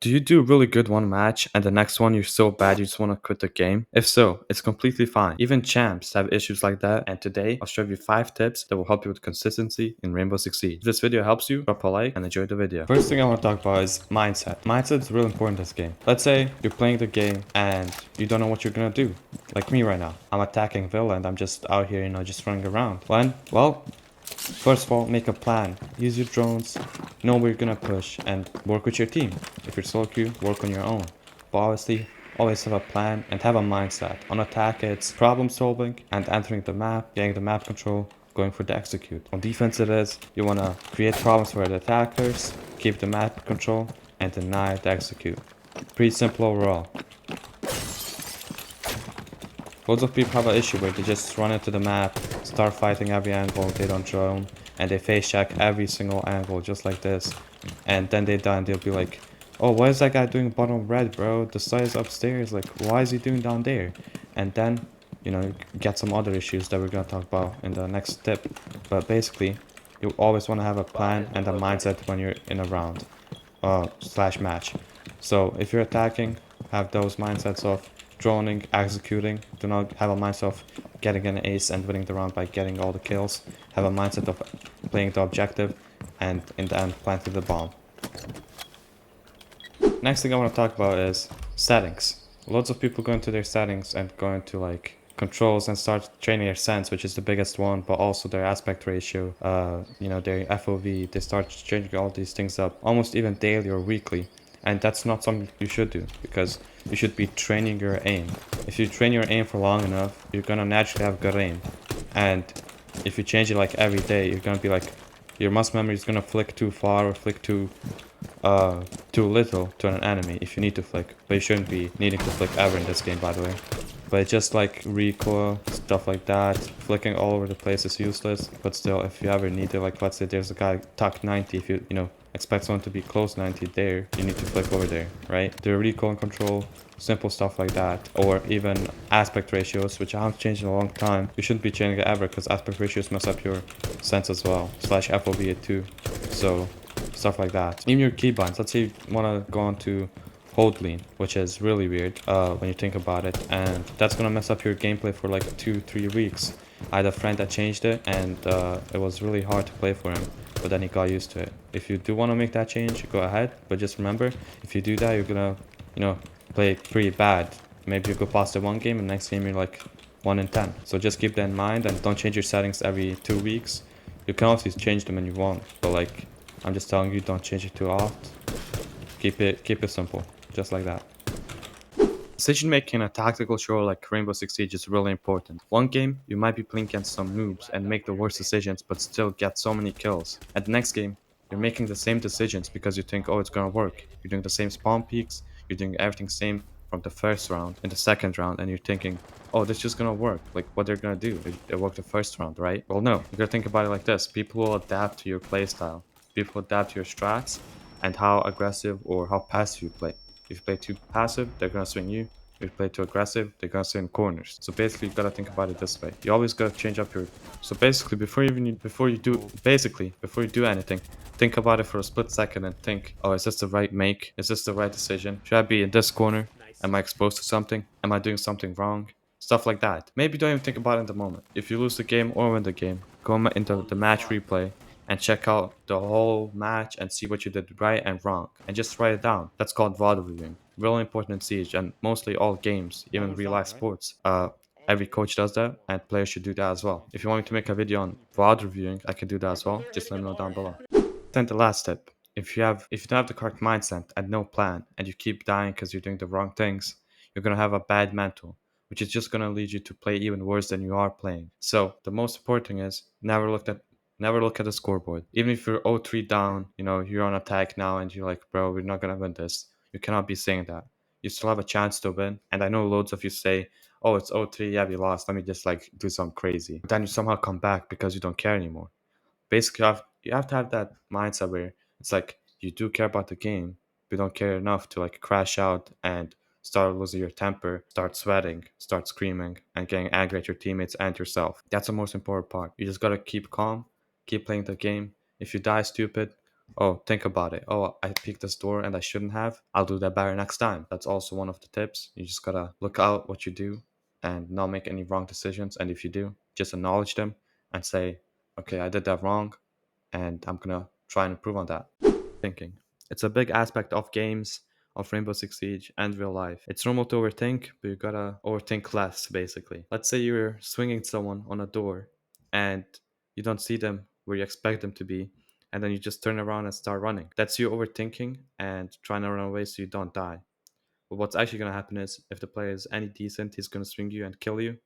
Do you do really good one match and the next one you're so bad you just want to quit the game? If so, it's completely fine. Even champs have issues like that, and today I'll show you 5 tips that will help you with consistency in Rainbow Six Siege. If this video helps you, drop a like and enjoy the video. First thing I want to talk about is mindset. Mindset is really important in this game. Let's say you're playing the game and you don't know what you're gonna do. Like me right now. I'm attacking Villa and I'm just out here, just running around. When? Well, first of all, make a plan. Use your drones, know where you're gonna push, and work with your team. If you're solo queue, work on your own. But obviously, always have a plan and have a mindset. On attack, it's problem solving and entering the map, getting the map control, going for the execute. On defense, it is you wanna create problems for the attackers, keep the map control, and deny the execute. Pretty simple overall. Loads of people have an issue where they just run into the map, start fighting every angle, they don't drone, and they face check every single angle just like this. And then they die and they'll be like, oh, what is that guy doing bottom red, bro? The side is upstairs, like, why is he doing down there? And then, you get some other issues that we're gonna talk about in the next tip. But basically, you always want to have a plan and a mindset when you're in a round, slash match. So if you're attacking, have those mindsets of droning, executing. Do not have a mindset of getting an ace and winning the round by getting all the kills. Have a mindset of playing the objective and in the end planting the bomb. Next thing I want to talk about is settings. Lots of people go into their settings and go into like controls and start training their sense, which is the biggest one, but also their aspect ratio, their FOV. They start changing all these things up almost even daily or weekly. And that's not something you should do because you should be training your aim. If you train your aim for long enough, you're gonna naturally have good aim. And if you change it like every day, you're gonna be like, your muscle memory is gonna flick too far or flick too little to an enemy if you need to flick. But you shouldn't be needing to flick ever in this game, by the way. But it's just like recoil, stuff like that. Flicking all over the place is useless. But still, if you ever need it, like let's say there's a guy tucked 90, if you expect someone to be close 90 there, you need to flick over there, right? The recoil and control, simple stuff like that. Or even aspect ratios, which I haven't changed in a long time. You shouldn't be changing it ever because aspect ratios mess up your sense as well. Slash FOV too. So stuff like that. Even your keybinds. Let's say you want to go on to hold lean, which is really weird when you think about it, and that's gonna mess up your gameplay for like 2-3 weeks. I had a friend that changed it and it was really hard to play for him, but then he got used to it. If you do want to make that change, go ahead, but just remember, if you do that, you're gonna play pretty bad. Maybe you go past the one game and next game you're like 1 in 10. So just keep that in mind and don't change your settings every 2 weeks. You can obviously change them when you want, but like I'm just telling you, don't change it too often. Keep it simple, just like that. Decision making in a tactical show like Rainbow Six Siege is really important. One game, you might be playing against some noobs and make the worst decisions but still get so many kills. At the next game, you're making the same decisions because you think, oh, it's gonna work. You're doing the same spawn peaks, you're doing everything same from the first round in the second round, and you're thinking, oh, this is just gonna work. Like what they're gonna do, it worked the first round, right? Well, no, you gotta think about it like this. People will adapt to your playstyle. People adapt to your strats and how aggressive or how passive you play. If you play too passive, they're gonna swing you. If you play too aggressive, they're gonna swing corners. So basically, you gotta think about it this way. You always gotta change up your. So basically, before you do anything, think about it for a split second and think, oh, is this the right make? Is this the right decision? Should I be in this corner? Am I exposed to something? Am I doing something wrong? Stuff like that. Maybe don't even think about it in the moment. If you lose the game or win the game, go into the match replay and check out the whole match and see what you did right and wrong and just write it down. That's called VOD reviewing. Really important in Siege and mostly all games, even real life sports. Every coach does that and players should do that as well. If you want me to make a video on VOD reviewing, I can do that as well. Just let me know down below. Then the last tip. If you don't have the correct mindset and no plan and you keep dying because you're doing the wrong things, you're gonna have a bad mental, which is just gonna lead you to play even worse than you are playing. So the most important thing is never look at the scoreboard. Even if you're 0-3 down, you're on attack now and you're like, bro, we're not gonna win this. You cannot be saying that. You still have a chance to win. And I know loads of you say, oh, it's 0-3, yeah, we lost. Let me just like do something crazy. But then you somehow come back because you don't care anymore. Basically, you have to have that mindset where it's like you do care about the game, but you don't care enough to like crash out and start losing your temper, start sweating, start screaming, and getting angry at your teammates and yourself. That's the most important part. You just gotta keep calm, keep playing the game. If you die stupid, Oh, think about it. Oh, I picked this door and I shouldn't have. I'll do that better next time. That's also one of the tips. You just gotta look out what you do and not make any wrong decisions. And if you do, just acknowledge them and say, okay, I did that wrong and I'm gonna try and improve on that. Thinking. It's a big aspect of games, of Rainbow Six Siege, and real life. It's normal to overthink, but you gotta overthink less, basically. Let's say you're swinging someone on a door and you don't see them where you expect them to be, and then you just turn around and start running. That's you overthinking and trying to run away so you don't die. But what's actually gonna happen is if the player is any decent, he's gonna swing you and kill you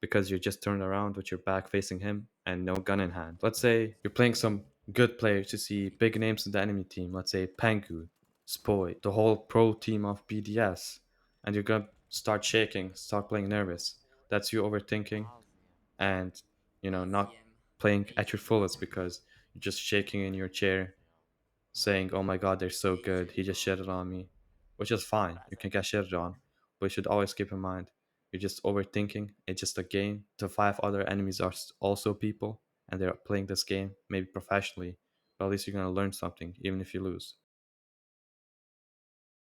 because you just turned around with your back facing him and no gun in hand. Let's say you're playing some good players. You see big names in the enemy team. Let's say Pengu, Spoy, the whole pro team of BDS, and you're gonna start shaking, start playing nervous. That's you overthinking and not playing at your fullest because you're just shaking in your chair saying, "Oh my God, they're so good. He just shitted on me," which is fine. You can get shitted on, but you should always keep in mind you're just overthinking. It's just a game. The five other enemies are also people, and they're playing this game maybe professionally. But at least you're gonna learn something, even if you lose.